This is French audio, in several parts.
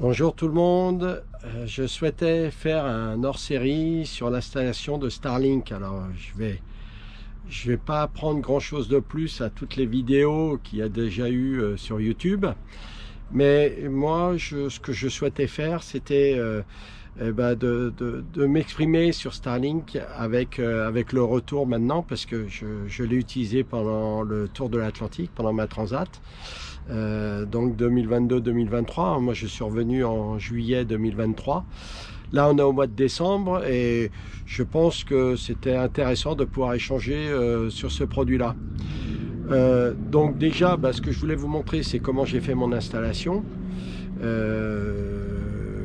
Bonjour tout le monde, je souhaitais faire un hors-série sur l'installation de Starlink. Alors je vais pas apprendre grand chose de plus à toutes les vidéos qu'il y a déjà eu sur YouTube, mais moi ce que je souhaitais faire c'était de m'exprimer sur Starlink avec le retour maintenant, parce que je l'ai utilisé pendant le tour de l'Atlantique, pendant ma transat. Donc 2022-2023, moi je suis revenu en juillet 2023. Là on est au mois de décembre et je pense que c'était intéressant de pouvoir échanger sur ce produit là. Donc déjà ce que je voulais vous montrer, c'est comment j'ai fait mon installation, que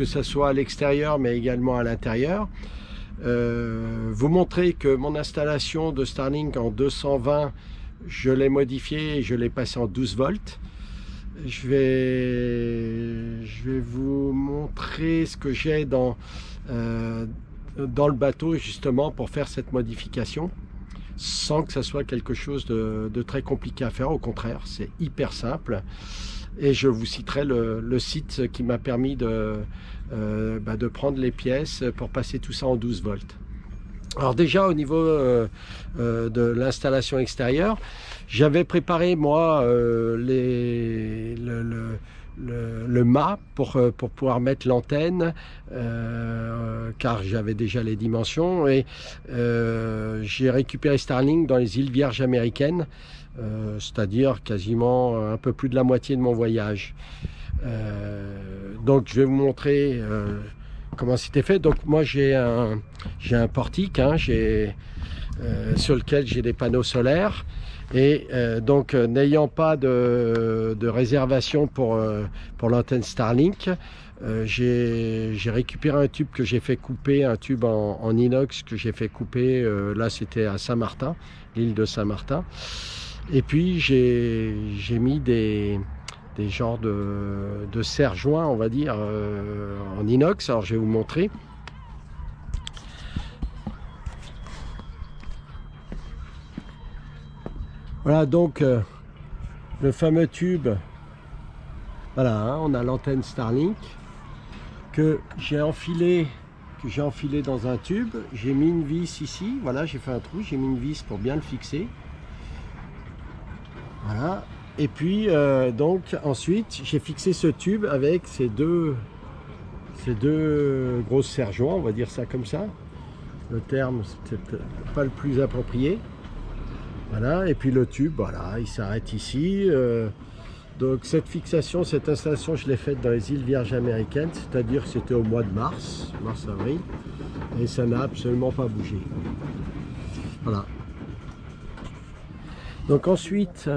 ça soit à l'extérieur mais également à l'intérieur. Vous montrer que mon installation de Starlink en 220, je l'ai modifié et je l'ai passé en 12 volts. Je vais vous montrer ce que j'ai dans le bateau justement pour faire cette modification, sans que ça soit quelque chose de très compliqué à faire. Au contraire, c'est hyper simple. Et je vous citerai le site qui m'a permis de prendre les pièces pour passer tout ça en 12 volts. Alors déjà au niveau de l'installation extérieure, j'avais préparé moi le mât pour pouvoir mettre l'antenne, car j'avais déjà les dimensions, et j'ai récupéré Starlink dans les îles Vierges américaines, c'est-à-dire quasiment un peu plus de la moitié de mon voyage. Donc je vais vous montrer comment c'était fait. Donc moi j'ai un portique, sur lequel j'ai des panneaux solaires, et donc n'ayant pas de réservation pour l'antenne Starlink, j'ai récupéré un tube que j'ai fait couper, un tube en inox que j'ai fait couper, là c'était à Saint-Martin, l'île de Saint-Martin, et puis j'ai mis des genres de serre-joints, on va dire, en inox. Alors je vais vous montrer. Voilà donc le fameux tube. Voilà, on a l'antenne Starlink que j'ai enfilé dans un tube. J'ai mis une vis ici, voilà, j'ai fait un trou, j'ai mis une vis pour bien le fixer. Voilà. Et puis donc ensuite j'ai fixé ce tube avec ces deux grosses serre-joints, on va dire ça comme ça. Le terme c'est peut-être pas le plus approprié. Voilà, et puis le tube, voilà, il s'arrête ici. Donc cette fixation, cette installation, je l'ai faite dans les îles Vierges américaines, c'est-à-dire que c'était au mois de mars-avril, et ça n'a absolument pas bougé. Voilà. Donc ensuite,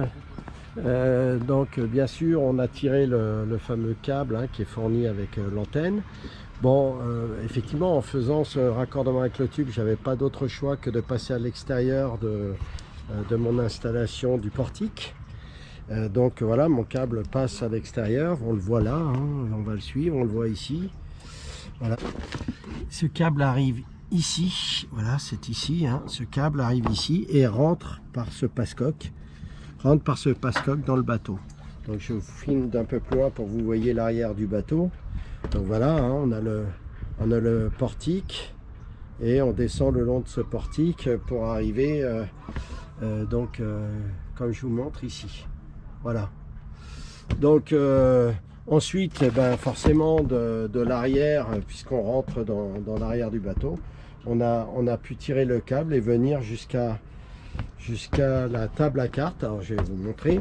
donc bien sûr on a tiré le fameux câble qui est fourni avec l'antenne. Bon, effectivement, en faisant ce raccordement avec le tube, j'avais pas d'autre choix que de passer à l'extérieur de mon installation du portique. Donc voilà, mon câble passe à l'extérieur, on le voit là, on va le suivre, on le voit ici. Voilà, ce câble arrive ici, voilà, c'est ici, ce câble arrive ici et rentre par ce passe-coque. Dans le bateau. Donc je vous filme d'un peu plus loin pour que vous voyez l'arrière du bateau. Donc voilà, on a le portique et on descend le long de ce portique pour arriver comme je vous montre ici. Voilà. Donc ensuite, forcément de l'arrière, puisqu'on rentre dans l'arrière du bateau, on a pu tirer le câble et venir jusqu'à la table à cartes. Alors je vais vous montrer.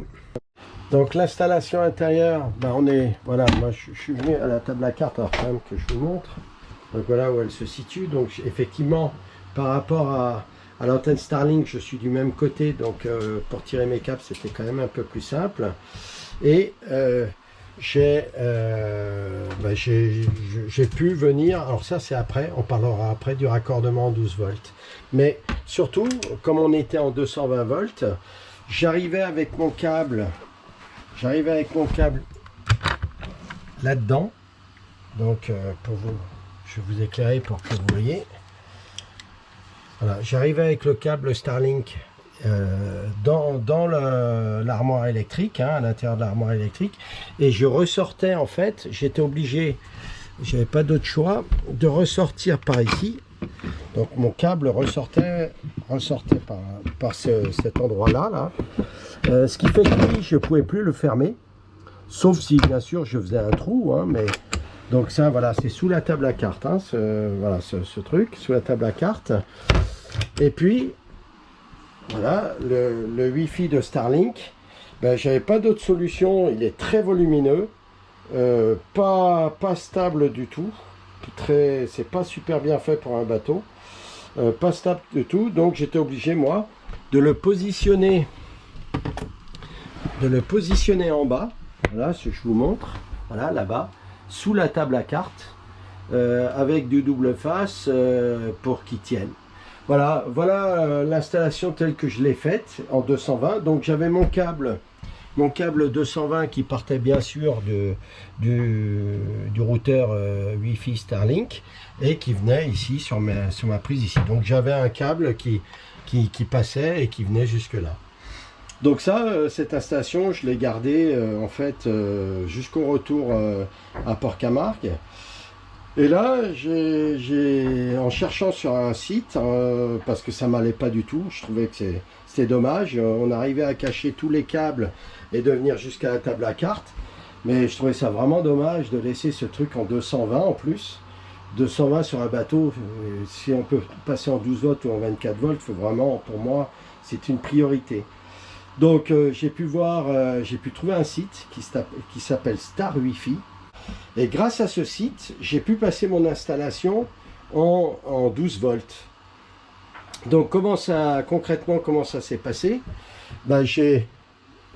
Donc l'installation intérieure, voilà, moi je suis venu à la table à cartes, alors quand même que je vous montre. Donc voilà où elle se situe. Donc effectivement, par rapport à l'antenne Starlink, je suis du même côté, donc pour tirer mes câbles c'était quand même un peu plus simple. Et j'ai pu venir, alors ça c'est après, on parlera après du raccordement en 12 volts. Mais surtout, comme on était en 220 volts, j'arrivais avec mon câble là-dedans. Donc je vais vous éclairer pour que vous voyez. Voilà, j'arrivais avec le câble Starlink dans l'armoire électrique, hein, à l'intérieur de l'armoire électrique, et je ressortais en fait, j'étais obligé, j'avais pas d'autre choix, de ressortir par ici. Donc mon câble ressortait par cet endroit-là, là. Ce qui fait que lui, je pouvais plus le fermer, sauf si bien sûr je faisais un trou, hein, mais donc ça voilà, c'est sous la table à cartes, hein, ce truc, sous la table à cartes. Et puis voilà, le Wi-Fi de Starlink, ben, j'avais pas d'autre solution, il est très volumineux, pas stable du tout, c'est pas super bien fait pour un bateau, pas stable du tout, donc j'étais obligé moi de le positionner en bas, voilà, ce que je vous montre, voilà, là-bas, sous la table à cartes, avec du double face pour qu'il tienne. Voilà, l'installation telle que je l'ai faite en 220. Donc j'avais mon câble 220 qui partait bien sûr du routeur Wi-Fi Starlink et qui venait ici sur ma prise ici. Donc j'avais un câble qui passait et qui venait jusque là. Donc ça, cette installation, je l'ai gardée en fait jusqu'au retour à Port-Camargue. Et là, en cherchant sur un site, parce que ça m'allait pas du tout, je trouvais que c'était dommage, on arrivait à cacher tous les câbles et de venir jusqu'à la table à cartes, mais je trouvais ça vraiment dommage de laisser ce truc en 220 en plus. 220 sur un bateau, si on peut passer en 12 volts ou en 24 volts, faut vraiment, pour moi, c'est une priorité. Donc j'ai pu trouver un site qui s'appelle Star Wi-Fi. Et grâce à ce site, j'ai pu passer mon installation en 12 volts. Donc concrètement, comment ça s'est passé? Ben,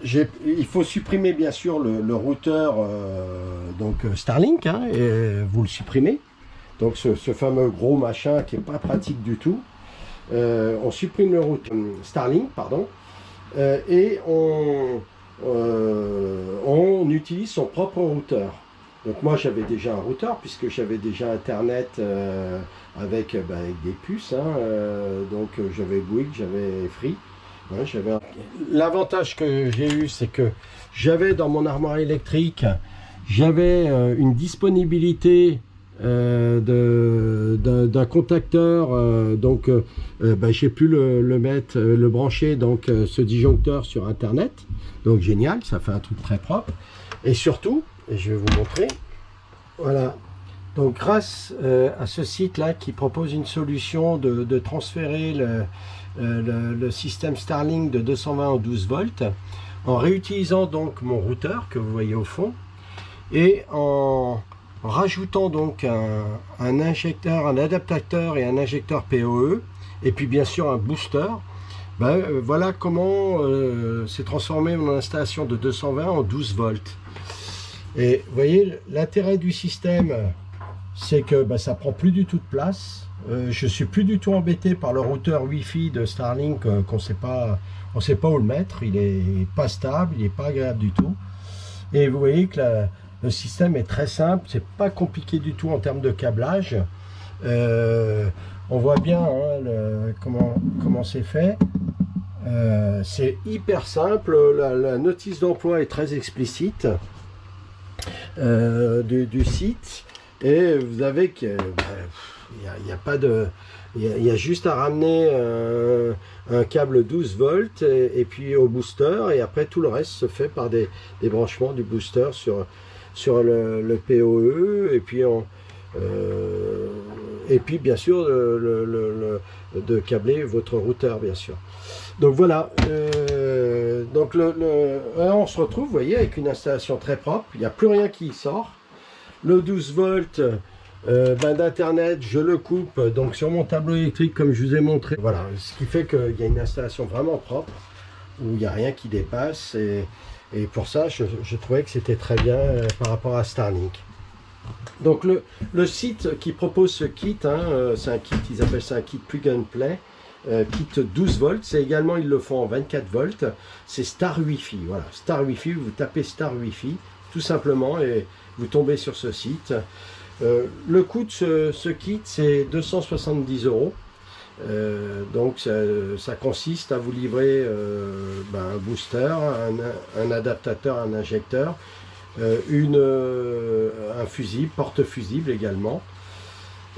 il faut supprimer bien sûr le routeur Starlink, hein, et vous le supprimez. Donc ce fameux gros machin qui n'est pas pratique du tout. On supprime le routeur Starlink, pardon, et on utilise son propre routeur. Donc moi j'avais déjà un routeur puisque j'avais déjà internet avec des puces, hein, donc j'avais Bouygues, j'avais Free. Ouais, l'avantage que j'ai eu, c'est que j'avais dans mon armoire électrique, j'avais une disponibilité d'un contacteur, donc j'ai pu le brancher, donc ce disjoncteur sur internet, donc génial, ça fait un truc très propre. Et surtout, et je vais vous montrer, voilà, donc grâce à ce site là qui propose une solution de transférer le système Starlink de 220 en 12 volts en réutilisant donc mon routeur que vous voyez au fond et en rajoutant donc un injecteur, un adaptateur et un injecteur PoE et puis bien sûr un booster. Voilà comment s'est transformé mon installation de 220 en 12 volts. Et vous voyez, l'intérêt du système, c'est que ça prend plus du tout de place. Je suis plus du tout embêté par le routeur Wi-Fi de Starlink on sait pas où le mettre. Il est pas stable, il est pas agréable du tout. Et vous voyez que le système est très simple, c'est pas compliqué du tout en termes de câblage. On voit bien hein, comment c'est fait. C'est hyper simple, la notice d'emploi est très explicite du site, et vous avez que il y a juste à ramener un câble 12 volts et puis au booster, et après tout le reste se fait par des branchements du booster sur le PoE, et puis bien sûr de câbler votre routeur bien sûr. Donc voilà, donc on se retrouve, vous voyez, avec une installation très propre, il n'y a plus rien qui sort. Le 12 volts d'internet, je le coupe donc sur mon tableau électrique comme je vous ai montré. Voilà, ce qui fait qu'il y a une installation vraiment propre, où il n'y a rien qui dépasse, et pour ça je trouvais que c'était très bien par rapport à Starlink. Donc le site qui propose ce kit, hein, c'est un kit, ils appellent ça un kit plug and play, kit 12 volts, c'est également, ils le font en 24 volts, c'est Star Wi-Fi, voilà, Star Wi-Fi, vous tapez Star Wi-Fi, tout simplement, et vous tombez sur ce site. Le coût de ce kit, c'est 270 €, Donc ça consiste à vous livrer un booster, un adaptateur, un injecteur, un fusible, porte-fusible également.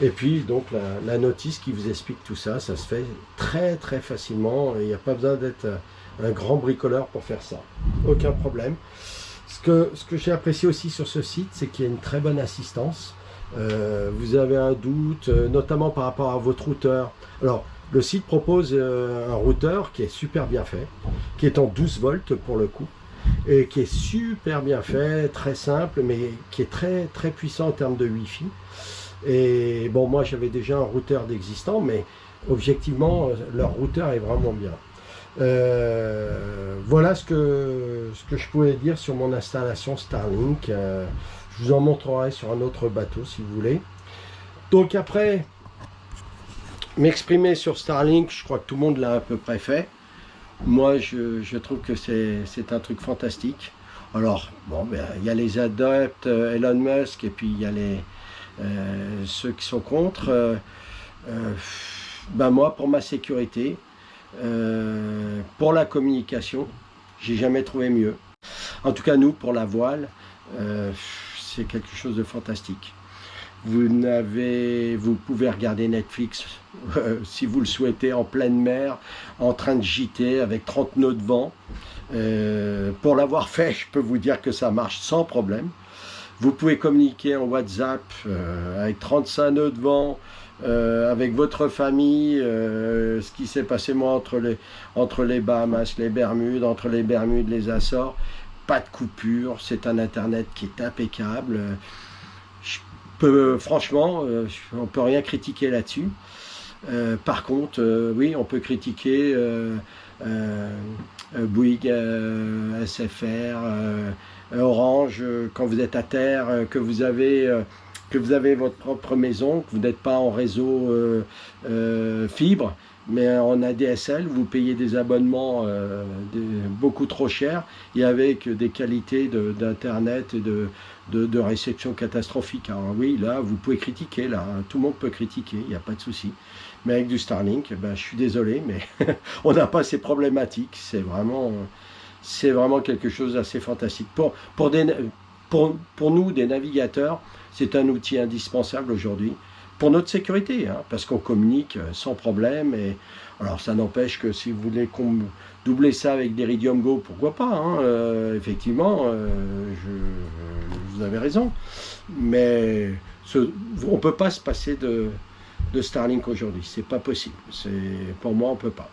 Et puis donc la notice qui vous explique tout ça, ça se fait très très facilement. Il n'y a pas besoin d'être un grand bricoleur pour faire ça. Aucun problème. Ce que j'ai apprécié aussi sur ce site, c'est qu'il y a une très bonne assistance. Vous avez un doute, notamment par rapport à votre routeur. Alors, le site propose un routeur qui est super bien fait, qui est en 12 volts pour le coup, et qui est super bien fait, très simple, mais qui est très très puissant en termes de Wi-Fi. Et bon, moi j'avais déjà un routeur d'existant, mais objectivement, leur routeur est vraiment bien. Voilà ce que je pouvais dire sur mon installation Starlink. Je vous en montrerai sur un autre bateau si vous voulez. Donc après, m'exprimer sur Starlink, je crois que tout le monde l'a à peu près fait. Moi, je trouve que c'est un truc fantastique. Alors, bon, il y a les adeptes Elon Musk et puis il y a ceux qui sont contre. Moi, pour ma sécurité, pour la communication, j'ai jamais trouvé mieux. En tout cas, nous, pour la voile, c'est quelque chose de fantastique. Vous pouvez regarder Netflix si vous le souhaitez en pleine mer, en train de gîter avec 30 nœuds de vent. Pour l'avoir fait, je peux vous dire que ça marche sans problème. Vous pouvez communiquer en WhatsApp avec 35 nœuds de vent, avec votre famille, ce qui s'est passé moi entre les Bahamas, les Bermudes, entre les Bermudes, les Açores. Pas de coupure, c'est un internet qui est impeccable. Franchement, on ne peut rien critiquer là-dessus. Par contre, oui, on peut critiquer Bouygues, SFR, Orange, quand vous êtes à terre, que vous avez votre propre maison, que vous n'êtes pas en réseau fibre, mais en ADSL, vous payez des abonnements beaucoup trop chers et avec des qualités d'internet et de réception catastrophiques. Alors oui, là, vous pouvez critiquer, là, tout le monde peut critiquer, il n'y a pas de souci. Mais avec du Starlink, je suis désolé, mais on n'a pas ces problématiques. C'est vraiment quelque chose d'assez fantastique. Pour nous, des navigateurs, c'est un outil indispensable aujourd'hui. Pour notre sécurité, parce qu'on communique sans problème. Et alors ça n'empêche que si vous voulez doubler ça avec d'Iridium Go, pourquoi pas, effectivement, vous avez raison. Mais on ne peut pas se passer de Starlink aujourd'hui, c'est pas possible. Pour moi, on ne peut pas.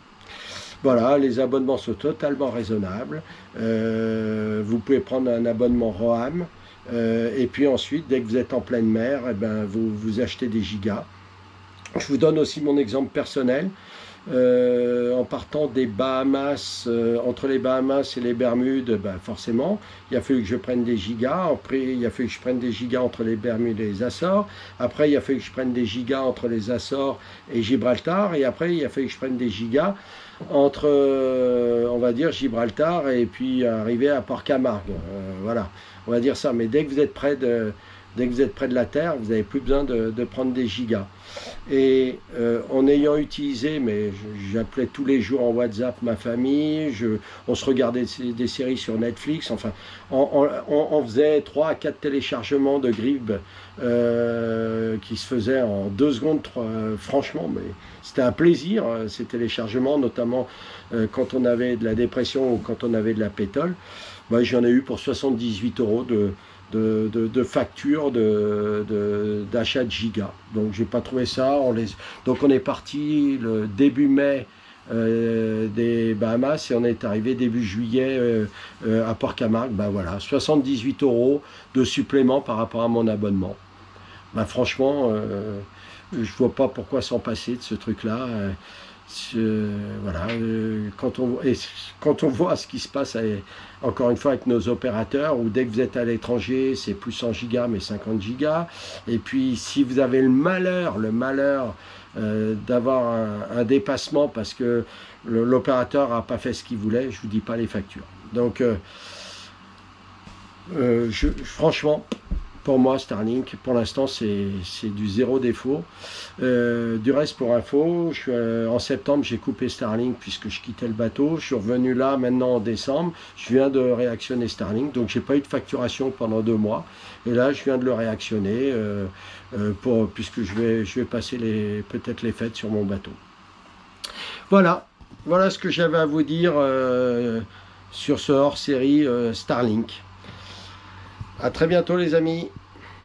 Voilà, les abonnements sont totalement raisonnables. Vous pouvez prendre un abonnement ROAM. Et puis ensuite, dès que vous êtes en pleine mer, vous achetez des gigas. Je vous donne aussi mon exemple personnel. En partant des Bahamas, entre les Bahamas et les Bermudes, forcément, il a fallu que je prenne des gigas. Après, il a fallu que je prenne des gigas entre les Bermudes et les Açores. Après, il a fallu que je prenne des gigas entre les Açores et Gibraltar. Et après, il a fallu que je prenne des gigas entre, on va dire, Gibraltar et puis arriver à Port-Camargue. Voilà, on va dire ça. Mais dès que vous êtes près de la Terre, vous n'avez plus besoin de prendre des gigas. Et en ayant utilisé, mais j'appelais tous les jours en WhatsApp ma famille, on se regardait des séries sur Netflix, enfin, on faisait 3 à 4 téléchargements de Grib qui se faisaient en 2 secondes, franchement, mais c'était un plaisir, ces téléchargements, notamment quand on avait de la dépression ou quand on avait de la pétole. J'en ai eu pour 78 € de facture d'achat de gigas. Donc j'ai pas trouvé ça. Donc on est parti le début mai des Bahamas et on est arrivé début juillet à Port-Camargue. Voilà, 78 € de supplément par rapport à mon abonnement. Franchement, je vois pas pourquoi s'en passer de ce truc-là. Voilà, quand on voit ce qui se passe encore une fois avec nos opérateurs, où dès que vous êtes à l'étranger, c'est plus 100 gigas mais 50 gigas. Et puis si vous avez le malheur d'avoir un dépassement parce que l'opérateur n'a pas fait ce qu'il voulait, je vous dis pas les factures. Donc franchement, pour moi, Starlink, pour l'instant, c'est du zéro défaut. Du reste, pour info, en septembre, j'ai coupé Starlink puisque je quittais le bateau. Je suis revenu là, maintenant en décembre. Je viens de réactionner Starlink, donc j'ai pas eu de facturation pendant 2 mois. Et là, je viens de le réactionner puisque je vais passer peut-être les fêtes sur mon bateau. Voilà ce que j'avais à vous dire sur ce hors-série Starlink. À très bientôt les amis.